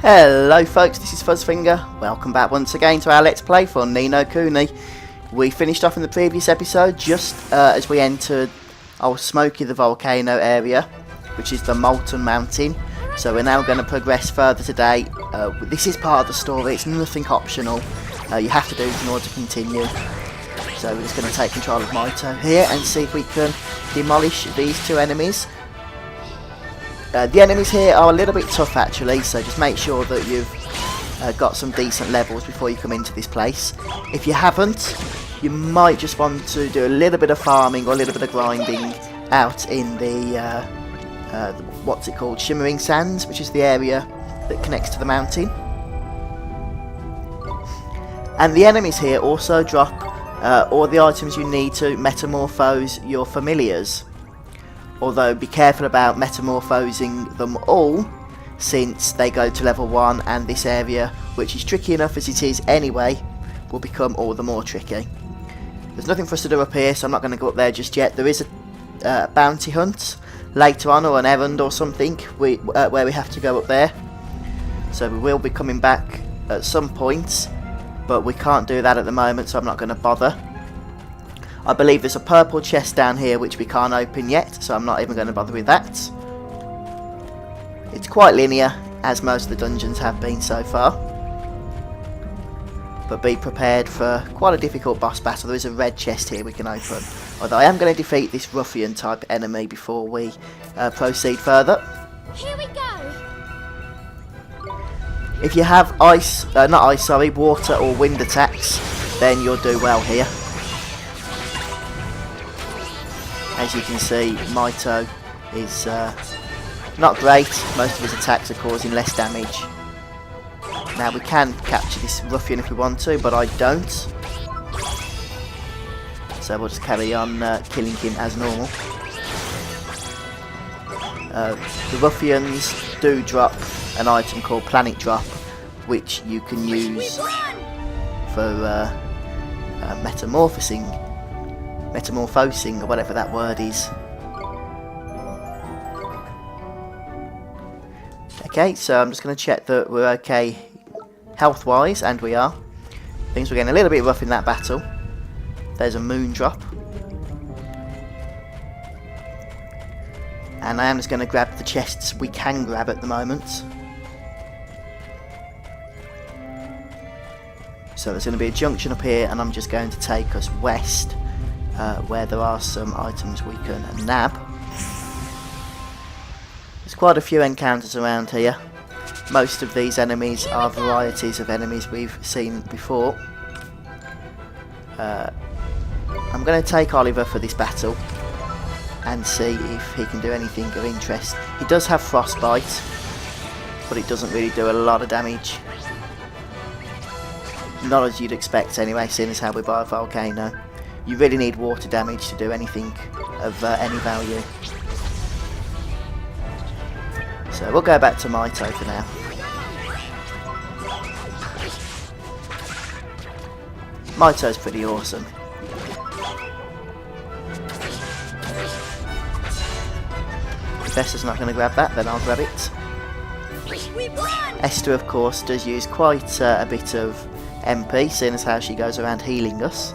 Hello folks, this is Fuzzfinger. Welcome back once again to our Let's Play for Ni No Kuni. We finished off in the previous episode just as we entered old Smoky the volcano area, which is the Molten Mountain. So we're now going to progress further today. This is part of the story, it's nothing optional. You have to do it in order to continue. So we're just going to take control of Mito here and see if we can demolish these two enemies. The enemies here are a little bit tough actually, so just make sure that you've got some decent levels before you come into this place. If you haven't, you might just want to do a little bit of farming or a little bit of grinding out in the, what's it called, Shimmering Sands, which is the area that connects to the mountain. And the enemies here also drop all the items you need to metamorphose your familiars. Although be careful about metamorphosing them all, since they go to level 1 and this area, which is tricky enough as it is anyway, will become all the more tricky. There's nothing for us to do up here, so I'm not going to go up there just yet. There is a bounty hunt later on, or an errand or something, where we have to go up there. So we will be coming back at some point, but we can't do that at the moment, so I'm not going to bother. I believe there's a purple chest down here which we can't open yet, so I'm not even going to bother with that. It's quite linear, as most of the dungeons have been so far. But be prepared for quite a difficult boss battle. There is a red chest here we can open. Although I am going to defeat this ruffian type enemy before we proceed further. Here we go. If you have water or wind attacks, then you'll do well here. As you can see, Mito is not great. Most of his attacks are causing less damage. Now we can capture this ruffian if we want to, but I don't. So we'll just carry on killing him as normal. The ruffians do drop an item called Planet Drop, which you can use for metamorphosing, or whatever that word is. Okay, so I'm just going to check that we're okay health wise, and we are. Things were getting a little bit rough in that battle. There's a moon drop, and I am just going to grab the chests we can grab at the moment. So there's going to be a junction up here, and I'm just going to take us west, where there are some items we can nab. There's quite a few encounters around here. Most of these enemies are varieties of enemies we've seen before. I'm going to take Oliver for this battle and see if he can do anything of interest. He does have frostbite, but it doesn't really do a lot of damage. Not as you'd expect anyway, seeing as how we're by a volcano. You really need water damage to do anything of any value. So we'll go back to Mito for now. Mito's pretty awesome. If Esther's not going to grab that, then I'll grab it. Esther, of course, does use quite a bit of MP, seeing as how she goes around healing us.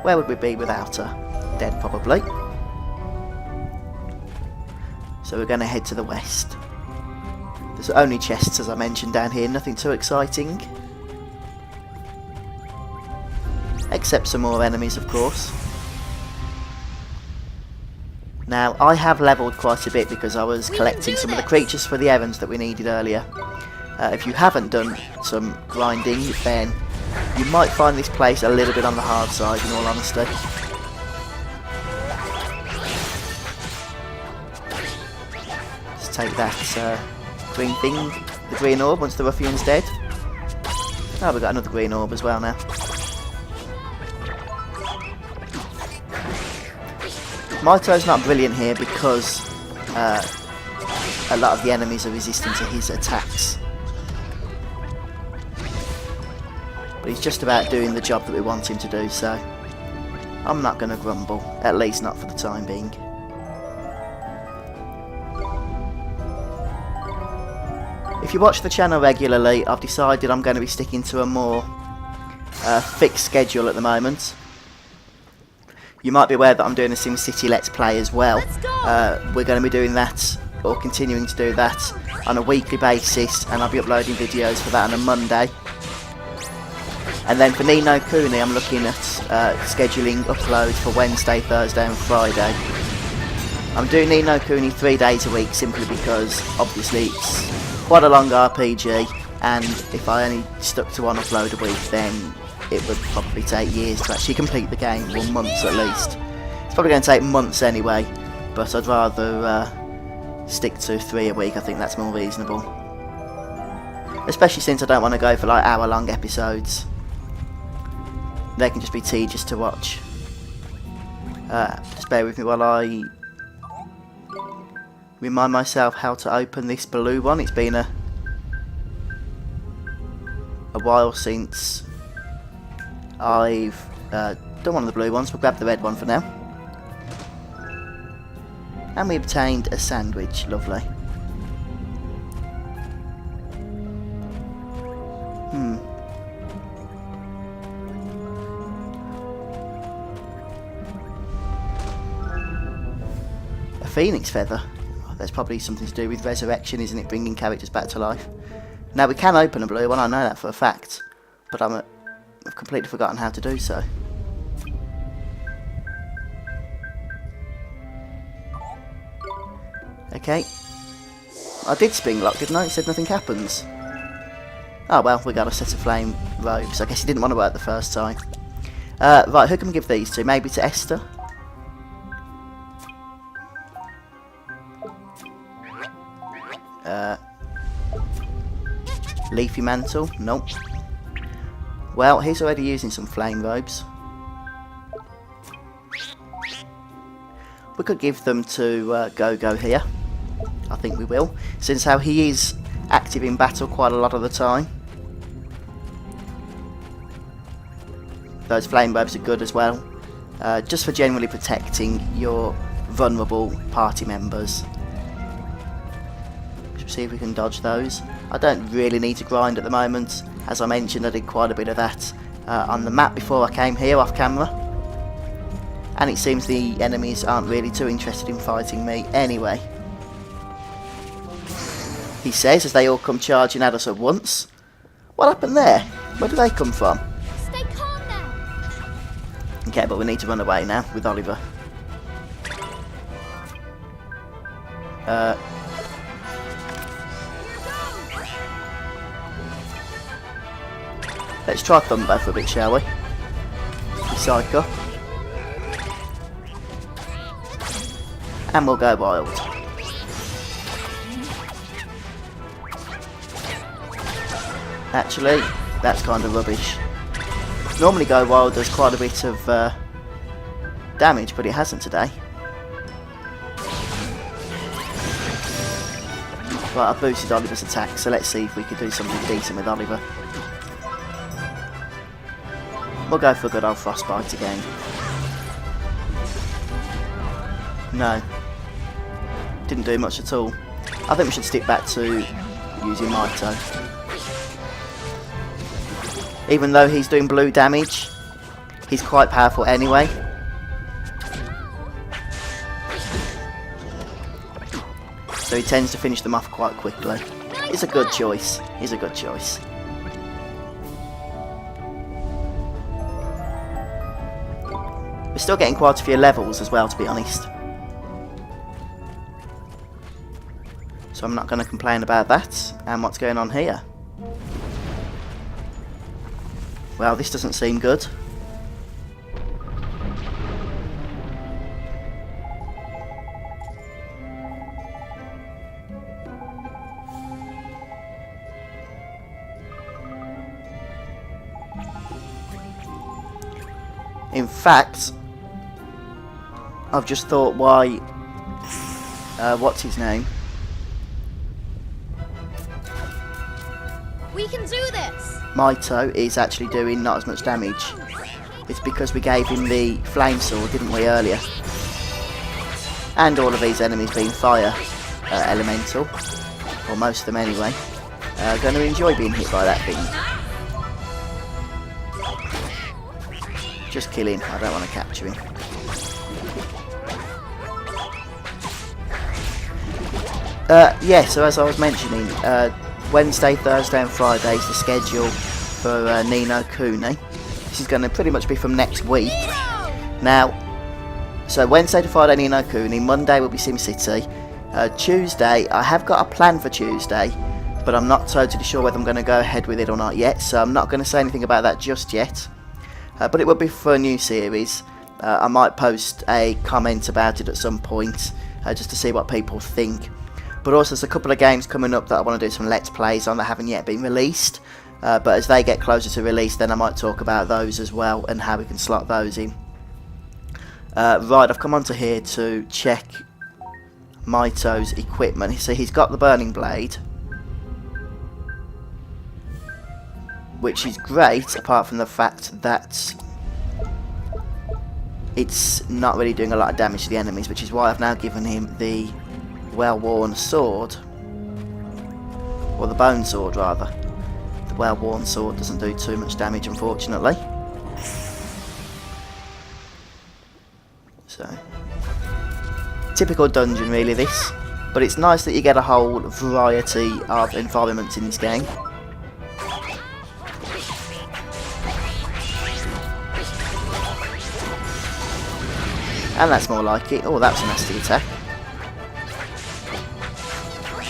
Where would we be without her? Dead, probably. So we're going to head to the west. There's only chests, as I mentioned, down here. Nothing too exciting. Except some more enemies, of course. Now, I have levelled quite a bit because I was collecting some of the creatures for the errands that we needed earlier. If you haven't done some grinding, then you might find this place a little bit on the hard side, in all honesty. Just take that green thing, the green orb, once the ruffian's dead. Oh, we've got another green orb as well now. Mito's not brilliant here because a lot of the enemies are resistant to his attacks. But he's just about doing the job that we want him to do, so I'm not going to grumble, at least not for the time being. If you watch the channel regularly, I've decided I'm going to be sticking to a more fixed schedule at the moment. You might be aware that I'm doing a SimCity Let's Play as well. We're going to be doing that, or continuing to do that, on a weekly basis, and I'll be uploading videos for that on a Monday. And then for Ni No Kuni, I'm looking at scheduling uploads for Wednesday, Thursday and Friday. I'm doing Ni No Kuni 3 days a week simply because obviously it's quite a long RPG, and if I only stuck to one upload a week, then it would probably take years to actually complete the game, or months at least. It's probably going to take months anyway, but I'd rather stick to 3 a week. I think that's more reasonable. Especially since I don't want to go for like hour-long episodes. They can just be tedious to watch. Just bear with me while I remind myself how to open this blue one. It's been a while since I've done one of the blue ones. We'll grab the red one for now. And we obtained a sandwich. Lovely. A phoenix feather. Oh, there's probably something to do with resurrection, isn't it? Bringing characters back to life. Now, we can open a blue one, I know that for a fact. But I've completely forgotten how to do so. Okay. I did spring lock, didn't I? It said nothing happens. Oh well, we got a set of flame robes. I guess it didn't want to work the first time. Right, who can we give these to? Maybe to Esther? Leafy mantle? Nope. Well, he's already using some flame robes. We could give them to Go-Go here. I think we will, since how he is active in battle quite a lot of the time. Those flame robes are good as well, just for generally protecting your vulnerable party members. Should we see if we can dodge those? I don't really need to grind at the moment. As I mentioned, I did quite a bit of that on the map before I came here off camera. And it seems the enemies aren't really too interested in fighting me anyway. He says as they all come charging at us at once. What happened there? Where did they come from? Stay calm now. Okay, but we need to run away now with Oliver. Let's try Thumbo for a bit, shall we? Recycle. And we'll go wild. Actually, that's kind of rubbish. Normally Go Wild does quite a bit of damage, but it hasn't today. Right, I've boosted Oliver's attack, so let's see if we could do something decent with Oliver. We'll go for a good old frostbite again. No. Didn't do much at all. I think we should stick back to using Mito. Even though he's doing blue damage, he's quite powerful anyway. So he tends to finish them off quite quickly. It's a good choice. He's a good choice. We're still getting quite a few levels as well, to be honest. So I'm not going to complain about that. And what's going on here? Well, this doesn't seem good. In fact, I've just thought why... what's his name? We can do this! Mito is actually doing not as much damage. It's because we gave him the flame sword, didn't we, earlier? And all of these enemies being fire elemental. Or most of them anyway. going to enjoy being hit by that thing. Just kill him, I don't want to capture him. Yeah, so as I was mentioning, Wednesday, Thursday and Friday is the schedule for Ni No Kuni. This is going to pretty much be from next week. Now, so Wednesday to Friday Ni No Kuni, Monday will be SimCity. Tuesday, I have got a plan for Tuesday, but I'm not totally sure whether I'm going to go ahead with it or not yet, so I'm not going to say anything about that just yet. But it will be for a new series. I might post a comment about it at some point, just to see what people think. But also there's a couple of games coming up that I want to do some Let's Plays on that haven't yet been released. But as they get closer to release, then I might talk about those as well and how we can slot those in. Right, I've come onto here to check Maito's equipment. So he's got the burning blade, which is great, apart from the fact that it's not really doing a lot of damage to the enemies, which is why I've now given him the well-worn sword, or the bone sword rather. The well-worn sword doesn't do too much damage, unfortunately. So, typical dungeon really this, but it's nice that you get a whole variety of environments in this game. And that's more like it. Oh, that was a nasty attack.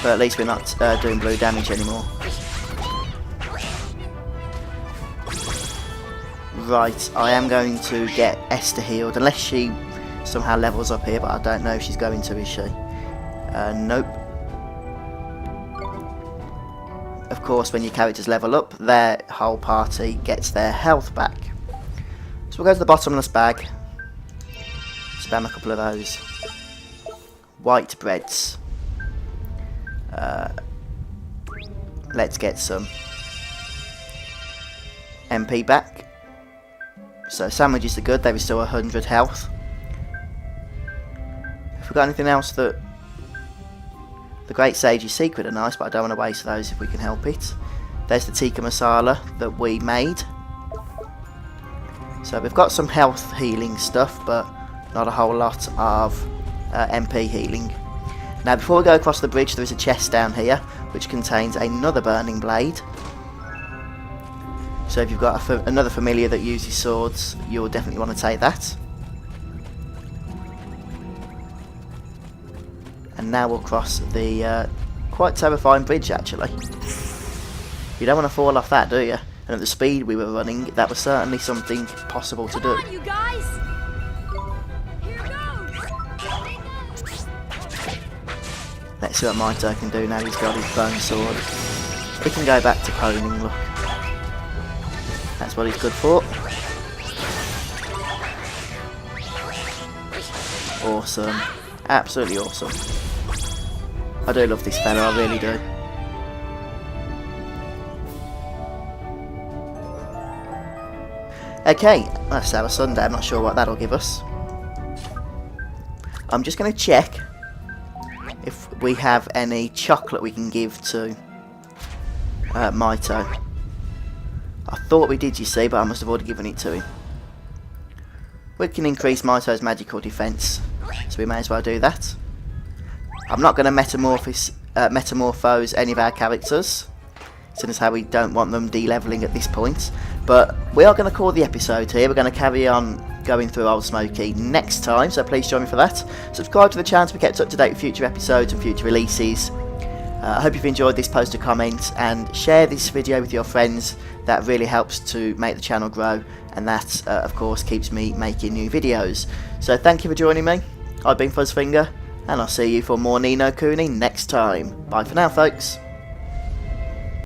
But at least we're not doing blue damage anymore. Right, I am going to get Esther healed, unless she somehow levels up here, but I don't know if she's going to, is she? Nope. Of course, when your characters level up, their whole party gets their health back. So we'll go to the bottomless bag. Spam a couple of those. White breads. Let's get some MP back. So sandwiches are good, they restore 100 health. If we've got anything else that... The Great Sage's Secret are nice, but I don't want to waste those if we can help it. There's the tikka masala that we made. So we've got some health healing stuff, but not a whole lot of MP healing. Now before we go across the bridge, there is a chest down here which contains another burning blade. So if you've got another familiar that uses swords, you'll definitely want to take that. And now we'll cross the quite terrifying bridge actually. You don't want to fall off that, do you? And at the speed we were running, that was certainly something possible to do. Come on, you guys! Let's see what Maito can do now he's got his bone sword. He can go back to poning, look. That's what he's good for. Awesome. Absolutely awesome. I do love this fella, I really do. Okay, that's our Sunday. I'm not sure what that'll give us. I'm just going to check if we have any chocolate we can give to Maito. I thought we did, you see, but I must have already given it to him. We can increase Maito's magical defense, so we may as well do that. I'm not going to metamorphose any of our characters, since as how we don't want them de-leveling at this point. But we are going to call the episode here. We're going to carry on going through Old Smoky next time, so please join me for that. Subscribe to the channel to be kept up to date with future episodes and future releases. I hope you've enjoyed this. Post a comment and share this video with your friends. That really helps to make the channel grow, and that of course keeps me making new videos. So thank you for joining me. I've been Fuzzfinger, and I'll see you for more Ni No Kuni next time. Bye for now, folks.